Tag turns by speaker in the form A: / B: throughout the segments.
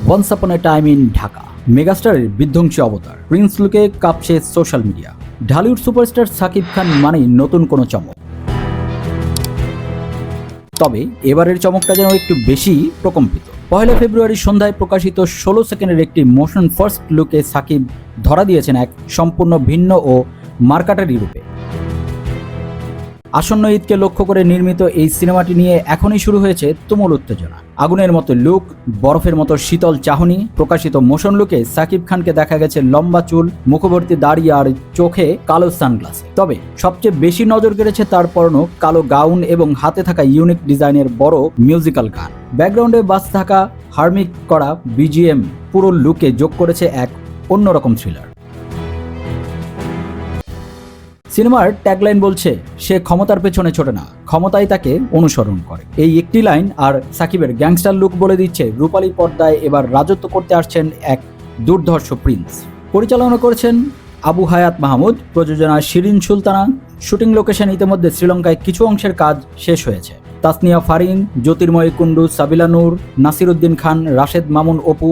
A: Once upon a time in Dhaka মেগাস্টারের বিধ্বংসী অবতার প্রিন্স লুকে কাঁপছে social media. Dhallywood superstar Shakib Khan মানেই নতুন কোনো চমক, তবে এবারের চমকটা যেন একটু বেশি প্রকম্পিত। 1 ফেব্রুয়ারি সন্ধ্যায় প্রকাশিত 16 সেকেন্ডের একটি মোশন ফার্স্ট লুকে সাকিব ধরা দিয়েছেন এক সম্পূর্ণ ভিন্ন ও মার্কাটারি রূপে। আসন্ন ঈদকে লক্ষ্য করে নির্মিত এই সিনেমাটি নিয়ে এখনই শুরু হয়েছে তুমুল উত্তেজনা। আগুনের মতো লুক, বরফের মতো শীতল চাহনি। প্রকাশিত মোশন লুকে সাকিব খানকে দেখা গেছে লম্বা চুল, মুখভর্তি দাড়ি আর চোখে কালো সানগ্লাসে। তবে সবচেয়ে বেশি নজর কেড়েছে তার পরনো কালো গাউন এবং হাতে থাকা ইউনিক ডিজাইনের বড় মিউজিক্যাল গান। ব্যাকগ্রাউন্ডে বাজতে থাকা হার্মিক করা বিজিএম পুরো লুকে যোগ করেছে এক অন্যরকম থ্রিলার। সিনেমার ট্যাগলাইন বলছে, সে ক্ষমতার পেছনে ছোটে না, ক্ষমতাই তাকে অনুসরণ করে। এই একটি লাইন আর সাকিবের গ্যাংস্টার লুক বলে দিচ্ছে রূপালী পর্দায় এবার রাজত্ব করতে আসছেন এক দুর্ধর্ষ প্রিন্স। পরিচালনা করেছেন আবু হায়াত মাহমুদ, প্রযোজনা শিরিন সুলতানা। শুটিং লোকেশন ইতিমধ্যে শ্রীলঙ্কায় কিছু অংশের কাজ শেষ হয়েছে। তাসনিয়া ফারিন, জ্যোতির্ময় কুন্ডু, সাবিলা নূর, নাসির উদ্দিন খান, রাশেদ মামুন অপু,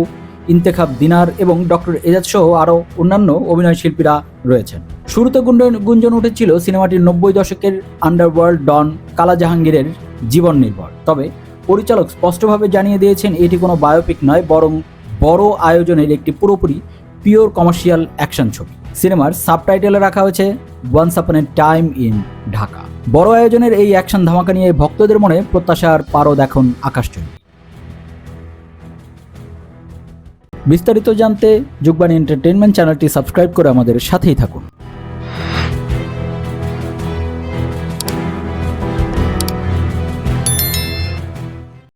A: ইন্তেখাব দিনার এবং ডক্টর এজাজ সহ আরও অন্যান্য অভিনয় শিল্পীরা রয়েছেন। শুরুতে গুঞ্জন উঠেছিল সিনেমাটির 90 দশকের আন্ডারওয়ার্ল্ড ডন কালা জাহাঙ্গীরের জীবন নির্ভর। তবে পরিচালক স্পষ্টভাবে জানিয়ে দিয়েছেন এটি কোনো বায়োপিক নয়, বরং বড় আয়োজনের একটি পুরোপুরি পিওর কমার্শিয়াল অ্যাকশন ছবি। সিনেমার সাবটাইটেলে রাখা হয়েছে once upon a time in Dhaka. বড় আয়োজনের এই অ্যাকশন ধামাকা নিয়ে ভক্তদের মনে প্রত্যাশার পারদ এখন আকাশচুম্বী। বিস্তারিত জানতে যুগবাণী এন্টারটেইনমেন্ট চ্যানেলটি সাবস্ক্রাইব করে আমাদের সাথেই থাকুন।